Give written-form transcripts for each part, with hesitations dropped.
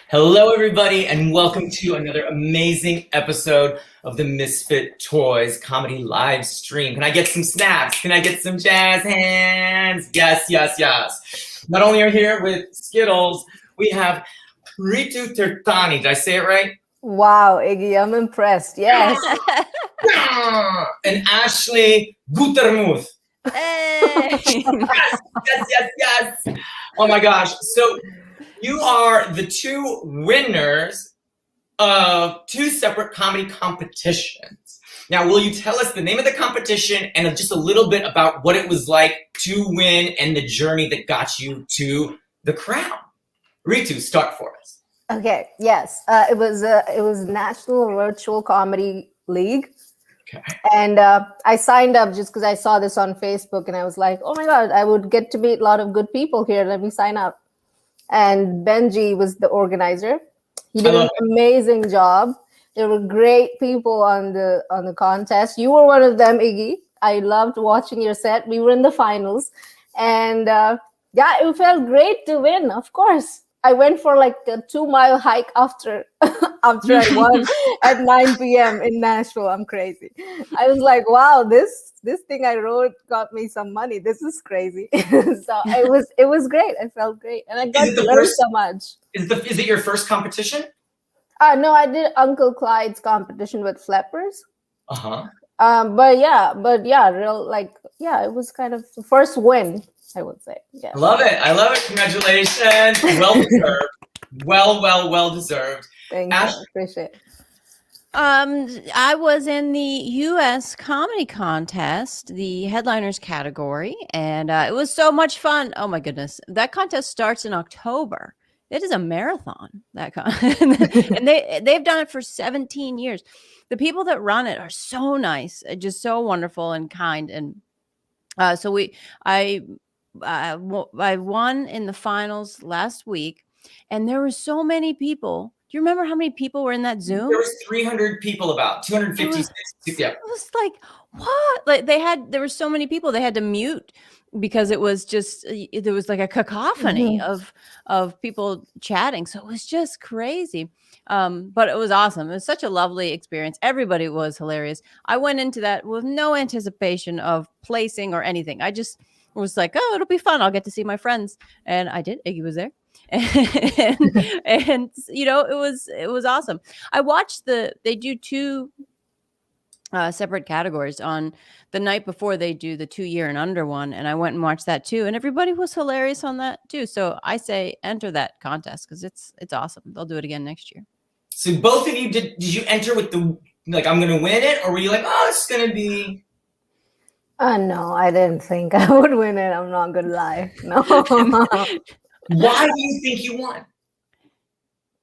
Hello, everybody, and welcome to another amazing episode of the Misfit Toys comedy live stream. Can I get some snaps? Can I get some jazz hands? Yes, yes, yes. Not only are here with Skittles, we have Ritu Tirthani. Did I say it right? Wow, Iggy, I'm impressed. Yes. And Ashley Gutermuth. Hey! Yes. Oh my gosh. So you are the two winners of two separate comedy competitions. Now, will you tell us the name of the competition and just a little bit about what it was like to win and the journey that got you to the crown? Ritu, start for us. Okay. Yes. It was National Virtual Comedy League. Okay. And I signed up just because I saw this on Facebook, and I was like, oh my God, I would get to meet a lot of good people here. Let me sign up. And Benji was the organizer. He did an amazing job. There were great people on the contest. You were one of them, Iggy. I loved watching your set. We were in the finals. And it felt great to win, of course. I went for like a 2-mile hike after I won at 9 p.m. in Nashville. I'm crazy. I was like, wow, this thing I wrote got me some money. This is crazy. So it was great. I felt great, and I got to learn so much. Is it your first competition? No, I did Uncle Clyde's competition with flappers. Uh-huh. But yeah, it was kind of the first win, I would say. Yeah. I love it. Congratulations. Well deserved. Well deserved. Thank you. Appreciate it. I was in the U.S. comedy contest, the headliners category, and it was so much fun. Oh my goodness. That contest starts in October. It is a marathon, and they've done it for 17 years. The people that run it are so nice, just so wonderful and kind. And so I won in the finals last week, and there were so many people. Do you remember how many people were in that Zoom? There was 300 people, about 256. Yeah. It was like, what? Like there were so many people they had to mute because it was just, there was like a cacophony of people chatting. So it was just crazy. But it was awesome. It was such a lovely experience. Everybody was hilarious. I went into that with no anticipation of placing or anything. I just was like, oh, it'll be fun. I'll get to see my friends. And I did. Iggy was there. and it was awesome. I watched they do two separate categories on the night before they do the 2-year and under one, and I went and watched that too, and everybody was hilarious on that too. So I say enter that contest because it's awesome. They'll do it again next year. So both of you did you enter with the I'm gonna win it, or were you like, oh, it's gonna be? No, I didn't think I would win it. I'm not gonna lie. No. Why do you think you won?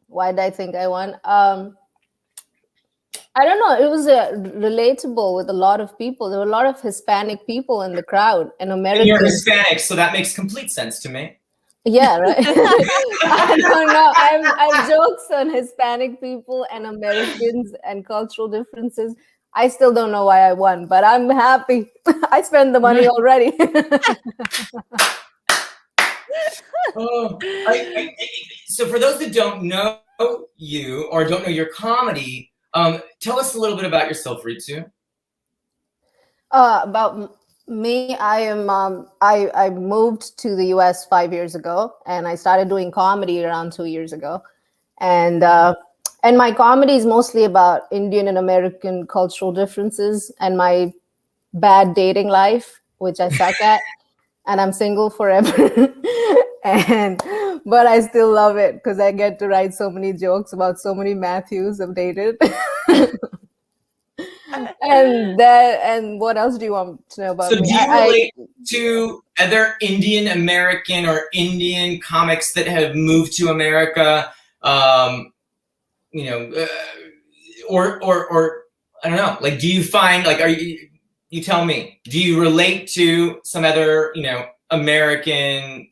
Why did I think I won? I don't know. It was relatable with a lot of people. There were a lot of Hispanic people in the crowd, and Americans. You're Hispanic, so that makes complete sense to me. Yeah, right. I don't know. I have jokes on Hispanic people and Americans and cultural differences. I still don't know why I won, but I'm happy. I spent the money already. So for those that don't know you or don't know your comedy, tell us a little bit about yourself, Ritu. About me, I am. I moved to the U.S. 5 years ago, and I started doing comedy around 2 years ago, and my comedy is mostly about Indian and American cultural differences and my bad dating life, which I suck at, and I'm single forever. But I still love it because I get to write so many jokes about so many Matthews I've dated. And what else do you want to know about me? So do you relate to other Indian American or Indian comics that have moved to America? Or I don't know. Like, do you find you tell me? Do you relate to some other American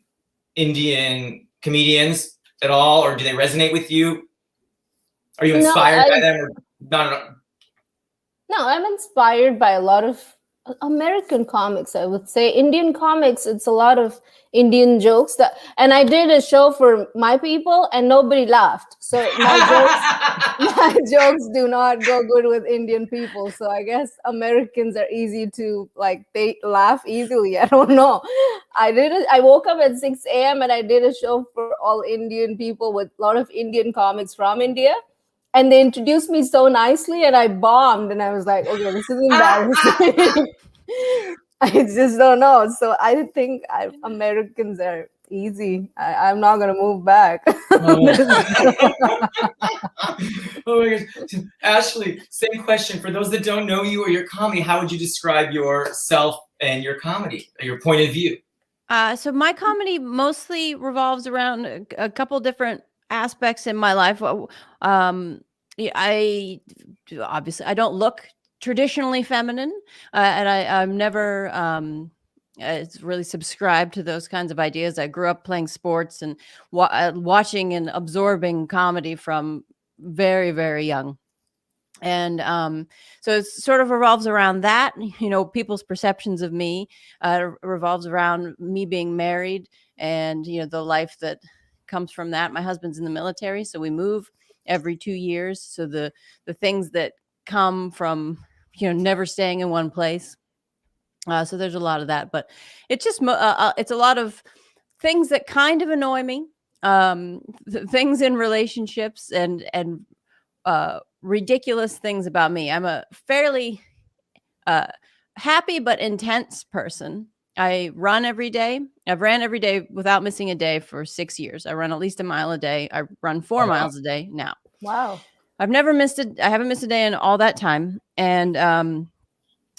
Indian comedians at all, or do they resonate with you? Are you inspired by them, or not? No, I'm inspired by a lot of American comics, I would say. Indian comics, it's a lot of Indian jokes that, and I did a show for my people and nobody laughed. So my jokes do not go good with Indian people. So I guess Americans are easy to like, they laugh easily. I don't know. I woke up at 6 a.m. and I did a show for all Indian people with a lot of Indian comics from India. And they introduced me so nicely and I bombed and I was like, okay, this is embarrassing. I just don't know. So I think Americans are easy. I'm not going to move back. Oh my gosh. Ashley, same question. For those that don't know you or your comedy, how would you describe yourself and your comedy, your point of view? So my comedy mostly revolves around a couple different aspects in my life. I obviously I don't look traditionally feminine, and I'm never it's really subscribed to those kinds of ideas. I grew up playing sports and watching and absorbing comedy from very, very young. And so it sort of revolves around that, people's perceptions of me, revolves around me being married and, the life that comes from that. My husband's in the military, so we move every 2 years. So the things that come from, never staying in one place. So there's a lot of that, but it's just, it's a lot of things that kind of annoy me, things in relationships and ridiculous things about me. I'm a fairly happy but intense person. I run every day. I've ran every day without missing a day for 6 years. I run at least a mile a day. I run 4 miles a day now. Wow. I haven't missed a day in all that time. And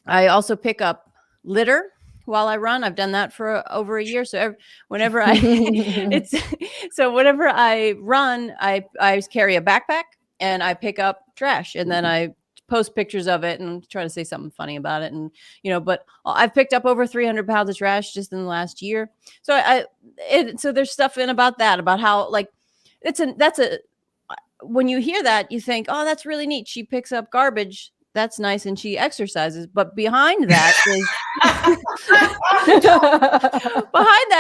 I also pick up litter while I run. I've done that for over a year. So whenever I whenever I run, I carry a backpack and I pick up trash, and then I post pictures of it and try to say something funny about it. And, but I've picked up over 300 pounds of trash just in the last year. So so there's stuff in about that, about how like, when you hear that, you think, oh, that's really neat. She picks up garbage. That's nice. And she exercises. But behind that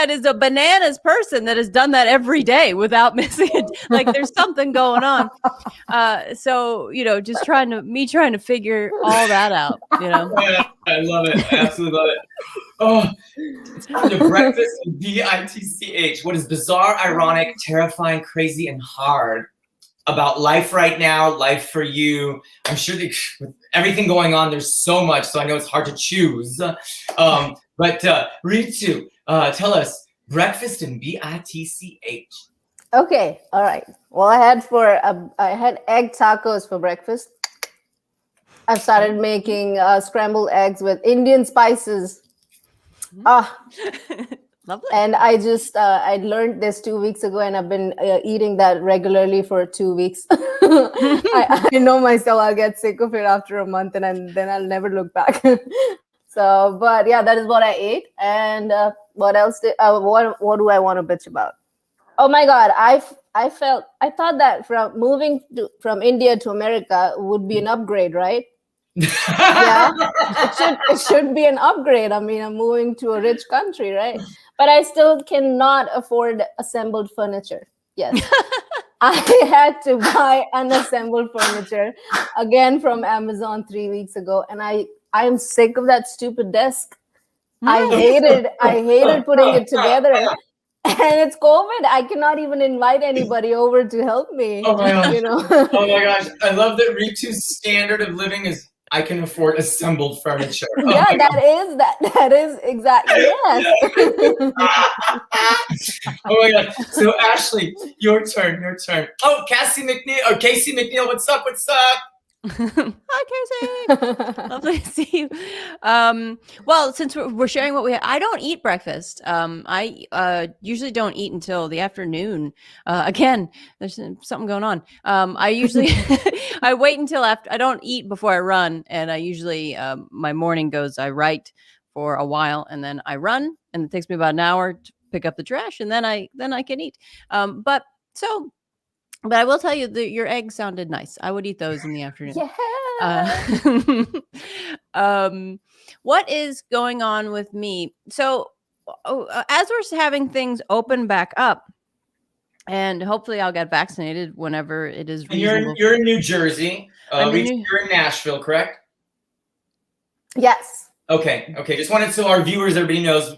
is a bananas person that has done that every day without missing it. Like there's something going on. So, just trying to figure all that out, Yeah, I love it. I absolutely love it. Oh, it's time to breakfast and BITCH. What is bizarre, ironic, terrifying, crazy, and hard about life right now, life for you? I'm sure that with everything going on, there's so much, so I know it's hard to choose. But Ritu, tell us, breakfast and BITCH. Okay, all right. Well, I had egg tacos for breakfast. I've started making scrambled eggs with Indian spices. Lovely. And I just I learned this 2 weeks ago, and I've been eating that regularly for 2 weeks. I know myself, I'll get sick of it after a month, and then I'll never look back. So, but yeah, that is what I ate. And what else? What do I want to bitch about? Oh my God, I thought that from moving from India to America would be an upgrade, right? Yeah, it should be an upgrade. I mean, I'm moving to a rich country, right? But I still cannot afford assembled furniture. Yes. I had to buy unassembled furniture again from Amazon 3 weeks ago, and I am sick of that stupid desk. I hated putting it together. And it's COVID. I cannot even invite anybody over to help me. Oh my gosh. Oh my gosh. I love that Ritu's standard of living is I can afford assembled furniture. Oh yeah, that is exactly, yes. Oh my God. So Ashley, your turn. Oh, Cassie McNeil, what's up? Hi, Casey. Lovely to see you. Well, since we're sharing what we have, I don't eat breakfast. I usually don't eat until the afternoon. Again, there's something going on. I usually I wait until after. I don't eat before I run, and I usually my morning goes. I write for a while, and then I run, and it takes me about an hour to pick up the trash, and then I can eat. But I will tell you that your eggs sounded nice. I would eat those in the afternoon. Yeah, What is going on with me? So, as we're having things open back up, and hopefully I'll get vaccinated whenever it is And reasonable. you're in New Jersey. I'm in You're in Nashville, correct? Yes. Okay. Just wanted so our viewers, everybody knows,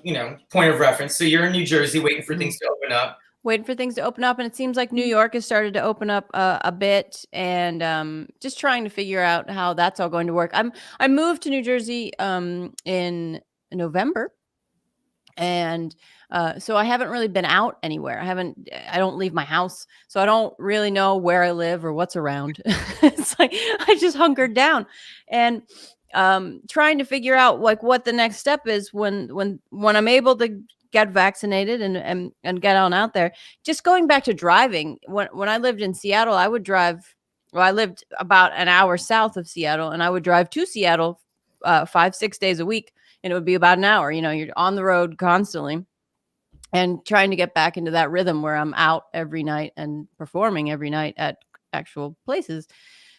point of reference. So you're in New Jersey, waiting for things to open up. Waiting for things to open up, and it seems like New York has started to open up a bit, and just trying to figure out how that's all going to work. I moved to New Jersey in November, and so I haven't really been out anywhere. I don't leave my house, so I don't really know where I live or what's around. It's like I just hunkered down, and trying to figure out like what the next step is when I'm able to get vaccinated and get on out there. Just going back to driving, when I lived in Seattle, I would drive. Well, I lived about an hour south of Seattle, and I would drive to Seattle 5-6 days a week, and it would be about an hour. You're on the road constantly, and trying to get back into that rhythm where I'm out every night and performing every night at actual places.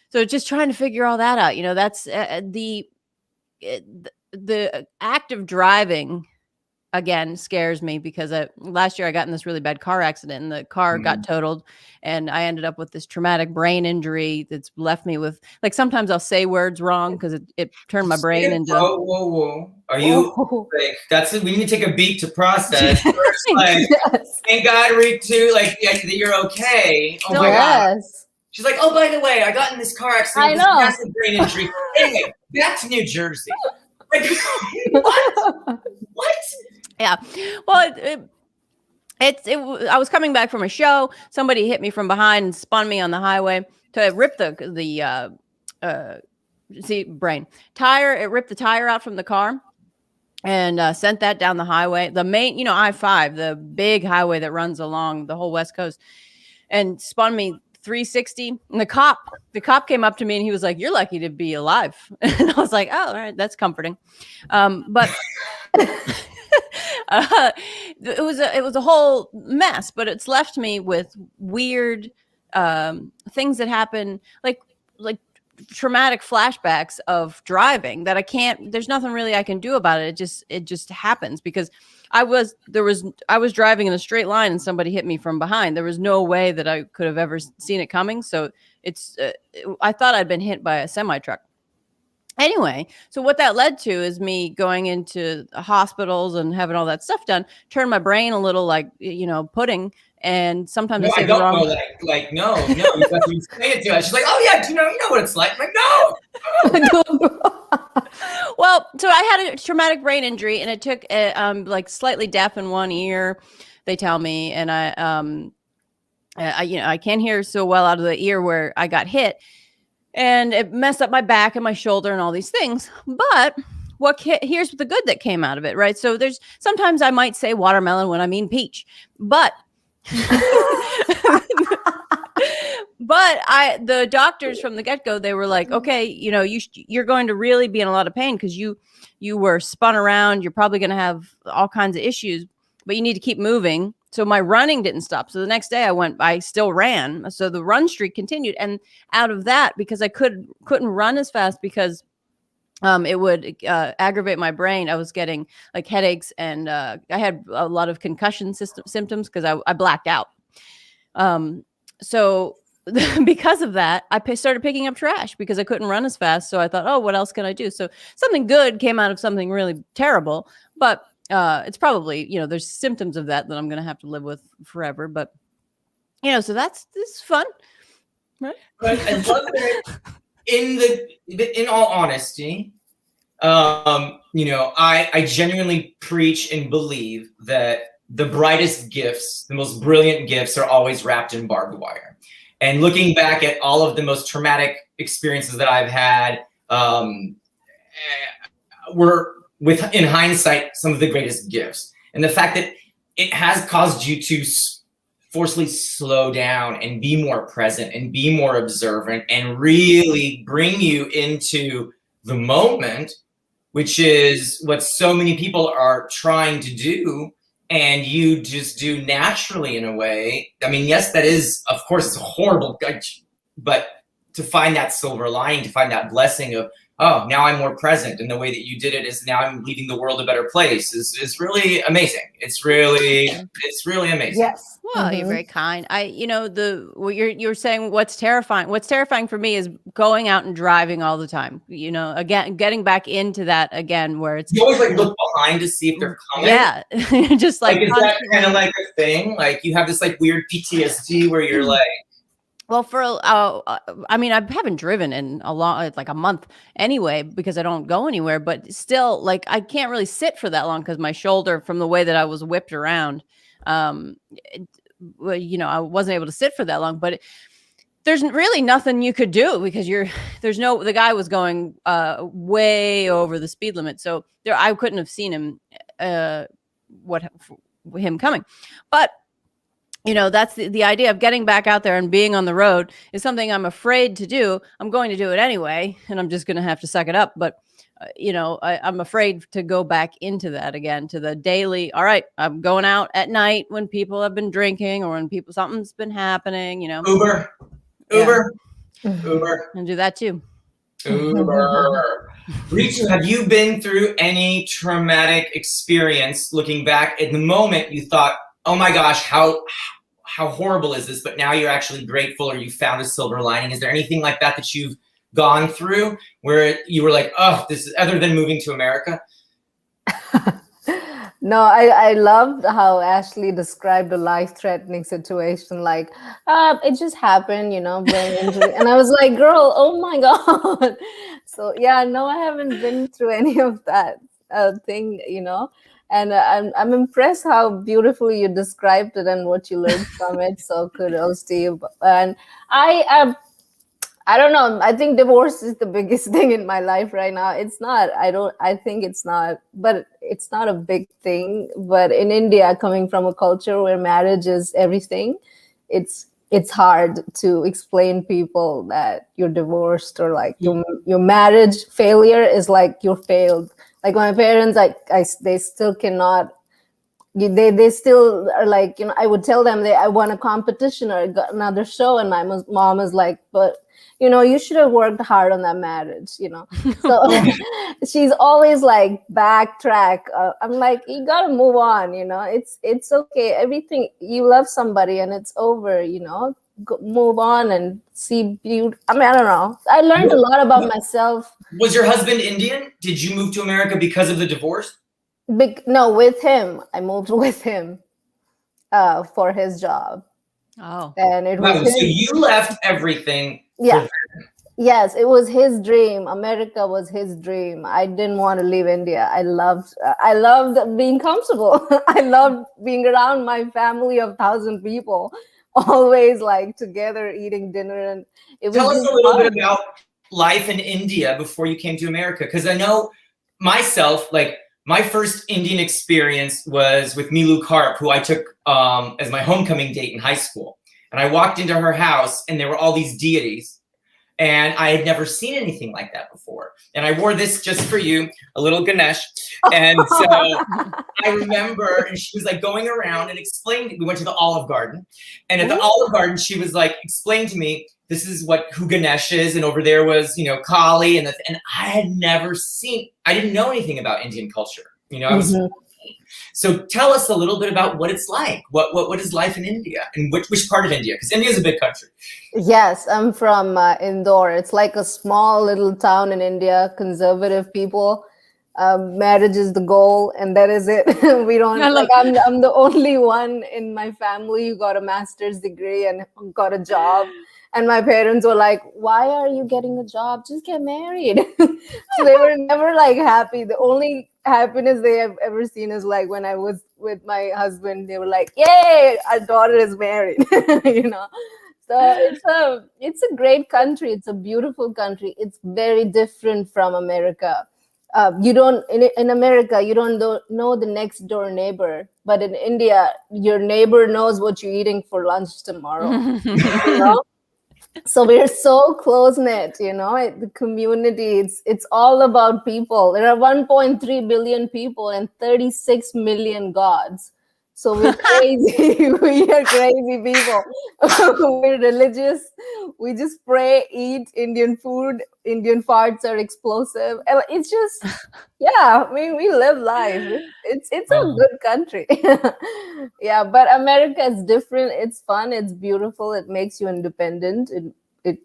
So just trying to figure all that out. That's the act of driving again scares me, because last year I got in this really bad car accident, and the car got totaled, and I ended up with this traumatic brain injury that's left me with, like, sometimes I'll say words wrong because it turned my brain into. Whoa. Are you like, we need to take a beat to process. First, like, Yes. thank God, Ritu, like that you're okay. Oh my God. Yes. She's like, oh, by the way, I got in this car accident. I know. Massive brain injury. Anyway, back to New Jersey. Like, what? Yeah. Well, I was coming back from a show. Somebody hit me from behind and spun me on the highway to rip the brain tire. It ripped the tire out from the car and sent that down the highway. The main, I-5, the big highway that runs along the whole West Coast, and spun me 360. And the cop came up to me and he was like, "You're lucky to be alive." And I was like, "Oh, all right, that's comforting." But it was a whole mess, but it's left me with weird things that happen, like traumatic flashbacks of driving that there's nothing really I can do about it. It just happens because I was driving in a straight line and somebody hit me from behind. There was no way that I could have ever seen it coming. So I thought I'd been hit by a semi truck. Anyway, so what that led to is me going into hospitals and having all that stuff done, turned my brain a little like, pudding. And sometimes I say the wrong. Know, like, no, you have to explain it to her. She's like, oh yeah, you know what it's like. I'm like, no. Well, so I had a traumatic brain injury, and it took like slightly deaf in one ear, they tell me, and I can't hear so well out of the ear where I got hit, and it messed up my back and my shoulder and all these things. But here's the good that came out of it, right? So sometimes I might say watermelon when I mean peach, but but the doctors from the get-go, they were like, okay, you're going to really be in a lot of pain because you were spun around. You're probably going to have all kinds of issues, but you need to keep moving. So my running didn't stop. So the next day I still ran. So the run streak continued. And out of that, because I couldn't run as fast because it would aggravate my brain. I was getting like headaches, and I had a lot of concussion symptoms because I blacked out. So because of that, I started picking up trash because I couldn't run as fast. So I thought, oh, what else can I do? So something good came out of something really terrible, but it's probably, there's symptoms of that I'm going to have to live with forever. But, so this is fun. Right. But I love that in all honesty, I genuinely preach and believe that the brightest gifts, the most brilliant gifts, are always wrapped in barbed wire. And looking back at all of the most traumatic experiences that I've had, were, in hindsight, some of the greatest gifts. And the fact that it has caused you to forcefully slow down and be more present and be more observant and really bring you into the moment, which is what so many people are trying to do, and you just do naturally in a way. I mean, yes, that is, of course, it's horrible, but to find that silver lining, to find that blessing of, oh, now I'm more present, and the way that you did it is now I'm leaving the world a better place is really amazing. It's really amazing. Yes. Well, you're very kind. What you're saying, what's terrifying? What's terrifying for me is going out and driving all the time. Again, getting back into that again, where it's you always like look behind to see if they're coming. Yeah, just like is that kind of like a thing? Like you have this like weird PTSD where you're like, well, I mean, I haven't driven in like a month anyway, because I don't go anywhere, but still, like, I can't really sit for that long because my shoulder, from the way that I was whipped around, I wasn't able to sit for that long. But there's really nothing you could do because the guy was going way over the speed limit, so I couldn't have seen him him coming. But that's the idea of getting back out there and being on the road is something I'm afraid to do. I'm going to do it anyway, and I'm just going to have to suck it up. But, I'm afraid to go back into that again, to the daily. All right, I'm going out at night when people have been drinking or when something's been happening, Uber, and do that too. Uber. Ritu, have you been through any traumatic experience looking back at the moment you thought, oh my gosh, how horrible is this? But now you're actually grateful, or you found a silver lining. Is there anything like that you've gone through where you were like, oh, this is, other than moving to America? No, I loved how Ashley described a life-threatening situation. Like, it just happened, brain injury. And I was like, girl, oh my God. So yeah, no, I haven't been through any of that thing, And I'm impressed how beautifully you described it and what you learned from it. So kudos to you. And I don't know. I think divorce is the biggest thing in my life right now. It's not. I think it's not. But it's not a big thing. But in India, coming from a culture where marriage is everything, it's hard to explain people that you're divorced, or like your marriage failure is like you're failed. Like my parents, they still cannot. They still are like, I would tell them I won a competition or got another show, and my mom is like, but you should have worked hard on that marriage, So she's always like backtrack. I'm like, you gotta move on, It's okay. Everything, you love somebody and it's over, move on and see beauty. I mean, I don't know. I learned a lot about myself. Was your husband Indian? Did you move to America because of the divorce? No, with him. I moved with him for his job. Oh. And it was so you left everything. Yeah. Yes, it was his dream. America was his dream. I didn't want to leave India. I loved being comfortable. I loved being around my family of 1,000 people, always like together eating dinner. And it was. Tell us a little bit about life in India before you came to America, because I know myself, like my first Indian experience was with Milu Karp, who I took as my homecoming date in high school. And I walked into her house and there were all these deities, and I had never seen anything like that before. And I wore this just for you, a little Ganesh. And so I remember, and she was like going around and explaining, we went to the Olive Garden, and at the Olive Garden, she was like, explain to me, this is who Ganesh is. And over there was, Kali. And I had never seen, I didn't know anything about Indian culture. I was So tell us a little bit about what it's like. What is life in India, and which part of India? Because India is a big country. Yes, I'm from Indore. It's like a small little town in India. Conservative people. Marriage is the goal, and that is it. We don't I'm the only one in my family who got a master's degree and got a job. And my parents were like, why are you getting a job? Just get married. So they were never like happy. The only happiness they have ever seen is like when I was with my husband, they were like, yay, our daughter is married. So it's a great country. It's a beautiful country. It's very different from America. You don't in America, you don't know the next door neighbor, but in India, your neighbor knows what you're eating for lunch tomorrow. So we're so close knit, the community. It's all about people. There are 1.3 billion people and 36 million gods. So we're crazy. We are crazy people. We're religious. We just pray, eat Indian food. Indian farts are explosive. And it's just, yeah, I mean, we live life. It's a good country. Yeah, but America is different. It's fun. It's beautiful. It makes you independent. It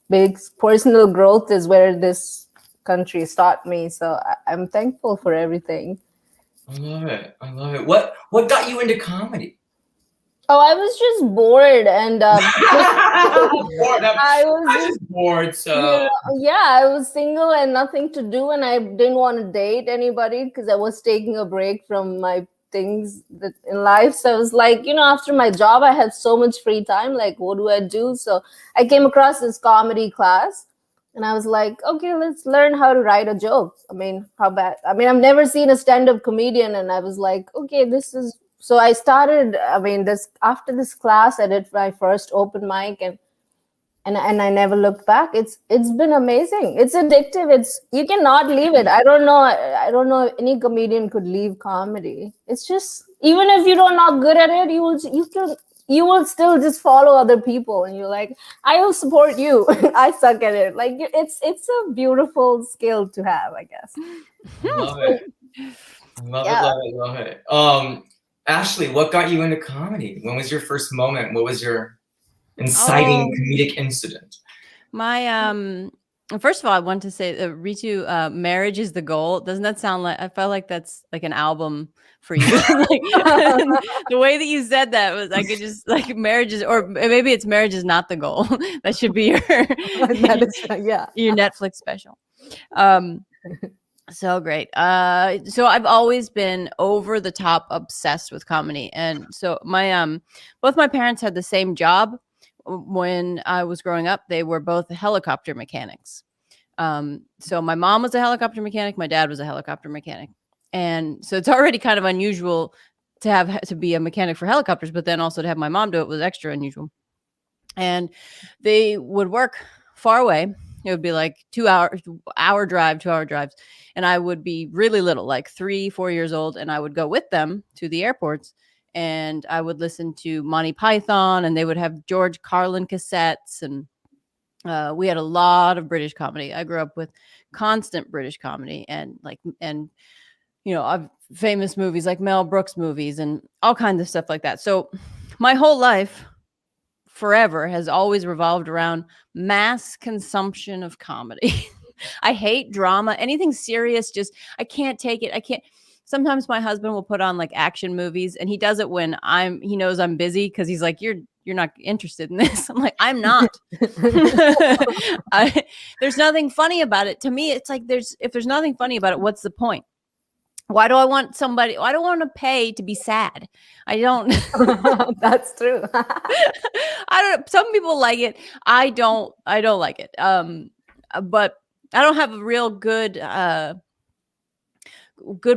makes personal growth is where this country taught me. So I'm thankful for everything. I love it. I love it. What got you into comedy? Oh, I was just bored, and Bored. I was just bored. So you know, yeah, I was single and nothing to do, and I didn't want to date anybody because I was taking a break from my things that in life. So I was like, after my job, I had so much free time. Like, what do I do? So I came across this comedy class. And I was like, okay, let's learn how to write a joke. I mean, how bad? I mean, I've never seen a stand-up comedian. And I was like, okay, this is... So I started, I mean, after this class, I did my first open mic and I never looked back. It's been amazing. It's addictive. You cannot leave it. I don't know if any comedian could leave comedy. It's just, even if you're not good at it, you will still just follow other people, and you're like, I will support you. I suck at it. Like, it's a beautiful skill to have, I guess. Love it. Love it. Ashley, what got you into comedy? When was your first moment? What was your inciting comedic incident? My first of all, I want to say Ritu, marriage is the goal. Doesn't that sound like, I felt like that's like an album for you? Like, the way that you said that was, I could just, like, marriage is, or maybe it's marriage is not the goal. That should be your your Netflix special. So great. So I've always been over the top obsessed with comedy, and so my both my parents had the same job. When I was growing up, they were both helicopter mechanics. So my mom was a helicopter mechanic. My dad was a helicopter mechanic. And so it's already kind of unusual to be a mechanic for helicopters, but then also to have my mom do it was extra unusual. And they would work far away. It would be like 2 hour drives. And I would be really little, like 3-4 years old. And I would go with them to the airports. And I would listen to Monty Python, and they would have George Carlin cassettes. And we had a lot of British comedy. I grew up with constant British comedy and famous movies like Mel Brooks movies and all kinds of stuff like that. So my whole life forever has always revolved around mass consumption of comedy. I hate drama, anything serious. I can't take it. I can't. Sometimes my husband will put on like action movies, and he does it when he knows I'm busy, because he's like, you're not interested in this. I'm like, I'm not. There's nothing funny about it. To me, it's like, if there's nothing funny about it, what's the point? Why do I want to pay to be sad? I don't. That's true. I don't. Some people like it. I don't like it. But I don't have a real good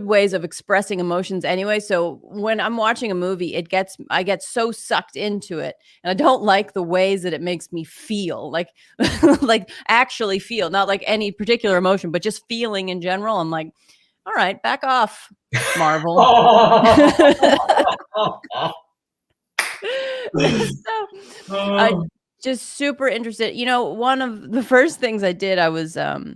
ways of expressing emotions anyway. So when I'm watching a movie, I get so sucked into it, and I don't like the ways that it makes me feel, like like actually feel, not like any particular emotion, but just feeling in general. I'm like, all right, back off, Marvel. So just super interested. One of the first things I did, I was do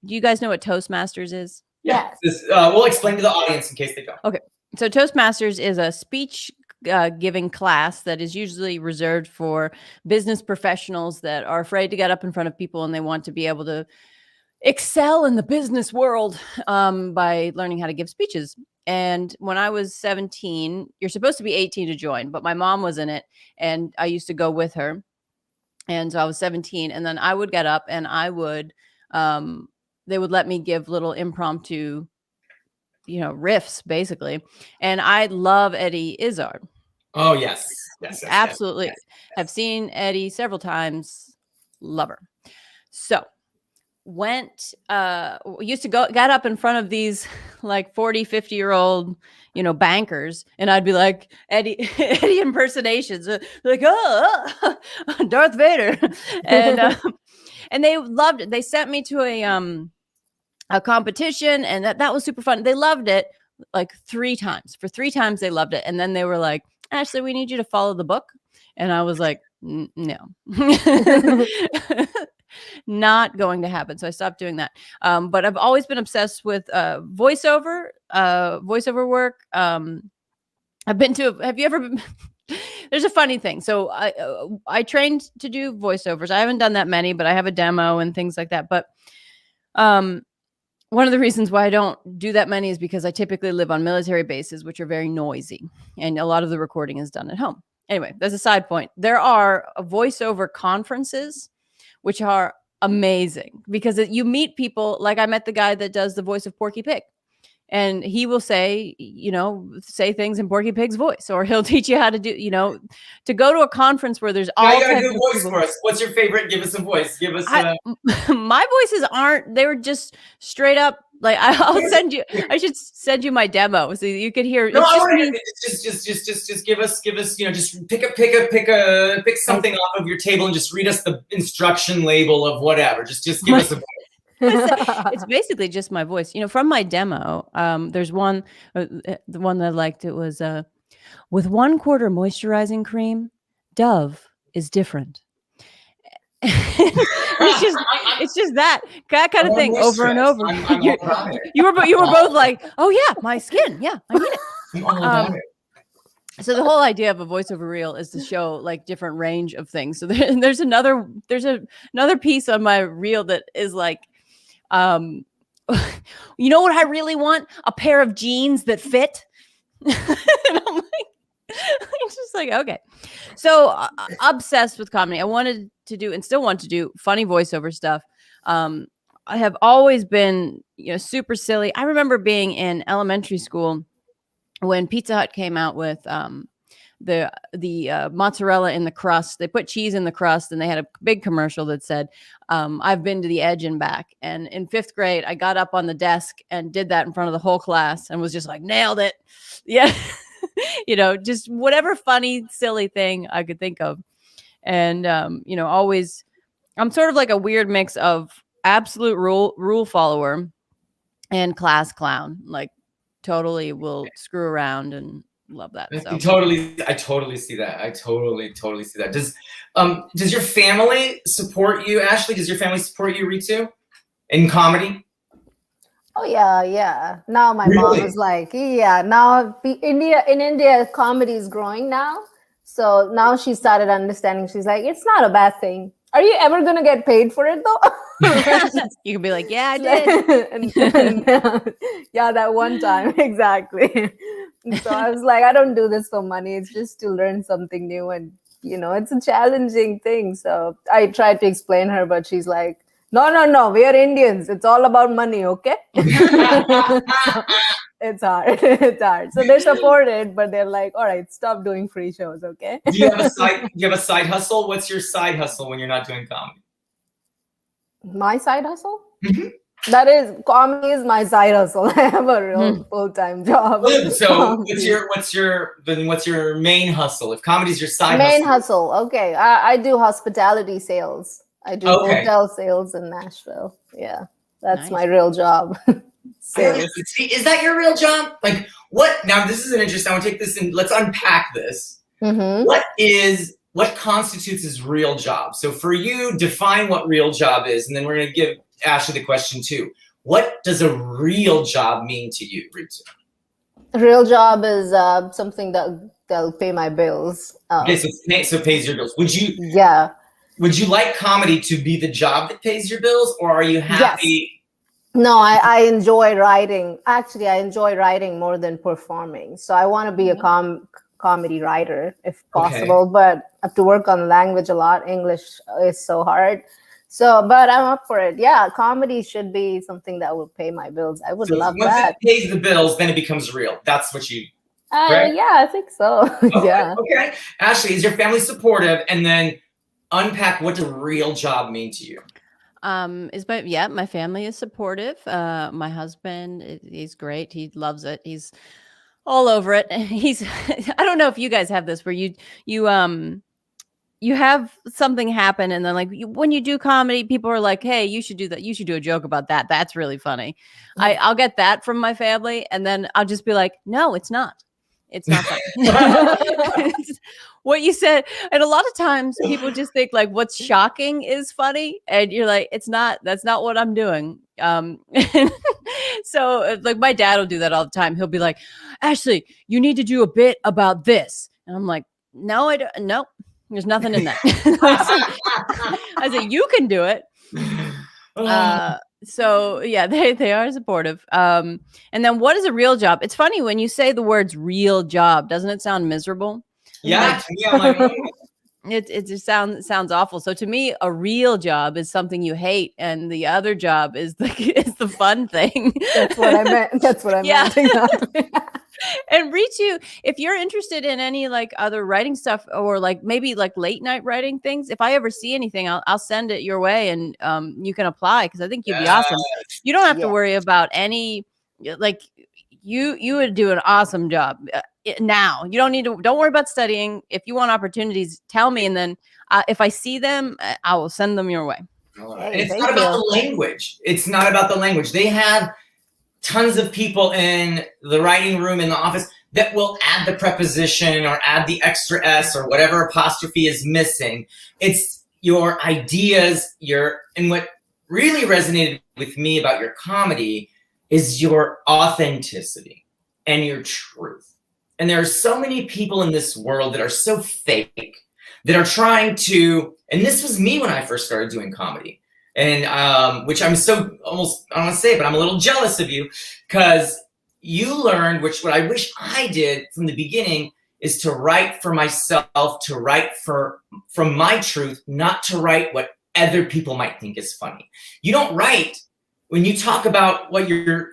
you guys know what Toastmasters is? Yes. We'll explain to the audience in case they don't. Okay. So Toastmasters is a speech giving class that is usually reserved for business professionals that are afraid to get up in front of people, and they want to be able to excel in the business world by learning how to give speeches. And when I was 17, you're supposed to be 18 to join, but my mom was in it, and I used to go with her. And so I was 17, and then I would get up and I would they would let me give little impromptu, riffs, basically. And I love Eddie Izzard. Oh, yes. Absolutely. Yes. Have seen Eddie several times. Love her. So used to got up in front of these like 40, 50-year-old, bankers. And I'd be like, Eddie impersonations, like, oh, Darth Vader. And they loved it. They sent me to a competition, and that was super fun. They loved it. like 3 times. For 3 times they loved it. And then they were like, Ashley, we need you to follow the book. And I was like, no. Not going to happen. So I stopped doing that. But I've always been obsessed with voiceover work. I've been to, have you ever been, there's a funny thing. So I trained to do voiceovers. I haven't done that many, but I have a demo and things like that. But one of the reasons why I don't do that many is because I typically live on military bases, which are very noisy. And a lot of the recording is done at home. Anyway, that's a side point. There are voiceover conferences, which are amazing because you meet people. Like I met the guy that does the voice of Porky Pig. And he will say, say things in Porky Pig's voice, or he'll teach you how to do, to go to a conference where there's all. You gotta do a voice for us. What's your favorite? Give us a voice. Give us. My voices aren't. They were just straight up. Like I'll send you. I should send you my demo so you could hear. No, just give us. Just pick something off of your table and just read us the instruction label of whatever. Just give us a voice. It's basically just my voice. From my demo, there's one, the one that I liked. It was with 1/4 moisturizing cream, Dove is different. it's just that kind of thing over and over. You were both like, oh yeah, my skin, yeah, I mean it. So the whole idea of a voiceover reel is to show like different range of things. So there's another piece on my reel that is like, you know what I really want? A pair of jeans that fit. And I'm like, I'm just like, okay. So obsessed with comedy. I wanted to do and still want to do funny voiceover stuff. I have always been, super silly. I remember being in elementary school when Pizza Hut came out with the mozzarella in the crust. They put cheese in the crust, and they had a big commercial that said, I've been to the edge and back. And in 5th grade, I got up on the desk and did that in front of the whole class and was just like, nailed it. Yeah. Just whatever funny, silly thing I could think of. And, always, I'm sort of like a weird mix of absolute rule follower and class clown. Like totally will screw around and love that. So. I totally see that. I totally see that. Does your family support you, Ashley? Does your family support you, Ritu, in comedy? Oh yeah. Now my mom is like, yeah. Now in India, comedy is growing now. So now she started understanding. She's like, it's not a bad thing. Are you ever gonna get paid for it though? You can be like, yeah, I did. Yeah, that one time, exactly. So I was like, I don't do this for money. It's just to learn something new, and it's a challenging thing. So I tried to explain her, but she's like, no, we are Indians. It's all about money, okay? It's hard. So they support it, but they're like, all right, stop doing free shows, okay? Do you have a side hustle? What's your side hustle when you're not doing comedy? My side hustle? Mm-hmm. That is, comedy is my side hustle. I have a real full-time job. So what's your main hustle? If comedy's your side main hustle, okay. I do hospitality sales. I do hotel sales in Nashville. Yeah, that's nice. My real job. Is that your real job? Like what? Now this is an interesting. I want to take this and let's unpack this. Mm-hmm. What constitutes as real job? So for you, define what real job is, and then we're going to give Ashley the question too. What does a real job mean to you, Ritu? A real job is something that'll pay my bills. Okay, so it pays your bills. Would you? Yeah. Would you like comedy to be the job that pays your bills, or are you happy? Yes. No, I enjoy writing. Actually, I enjoy writing more than performing. So I want to be a comedy writer if possible, but I have to work on language a lot. English is so hard. So, but I'm up for it. Yeah, comedy should be something that will pay my bills. I would love that. Once it pays the bills, then it becomes real. That's what you... Yeah, I think so. Okay, yeah. Okay. Ashley, is your family supportive? And then unpack what does a real job mean to you? My family is supportive. My husband, he's great. He loves it. He's all over it. I don't know if you guys have this where you you have something happen, and then like when you do comedy, people are like, hey, you should do that, you should do a joke about that, that's really funny. I'll get that from my family, and then I'll just be like, no, it's not funny. What you said. And a lot of times people just think like what's shocking is funny, and you're like, that's not what I'm doing. So like my dad will do that all the time. He'll be like, Ashley, you need to do a bit about this, and I'm like, no, I don't. Nope. There's nothing in that. I said, you can do it. So yeah, they are supportive. And then what is a real job? It's funny when you say the words real job, doesn't it sound miserable? Yeah, like, it just sounds awful. So to me, a real job is something you hate, and the other job is the fun thing. That's what I meant. That's what I meant. Exactly. And Ritu, if you're interested in any like other writing stuff, or like maybe like late night writing things, if I ever see anything, I'll send it your way, and you can apply, because I think you'd be awesome. You don't have to worry about any, like you would do an awesome job. Now you don't worry about studying. If you want opportunities, tell me, and then if I see them, I will send them your way. Hey, it's not about the language. It's not about the language. They have tons of people in the writing room, in the office, that will add the preposition or add the extra S or whatever apostrophe is missing. It's your ideas, and what really resonated with me about your comedy is your authenticity and your truth. And there are so many people in this world that are so fake, that are trying to, and this was me when I first started doing comedy. And which I'm so almost, I don't want to say it, but I'm a little jealous of you, because you learned, which what I wish I did from the beginning, is to write for myself, to write from my truth, not to write what other people might think is funny. You don't write when you talk about what you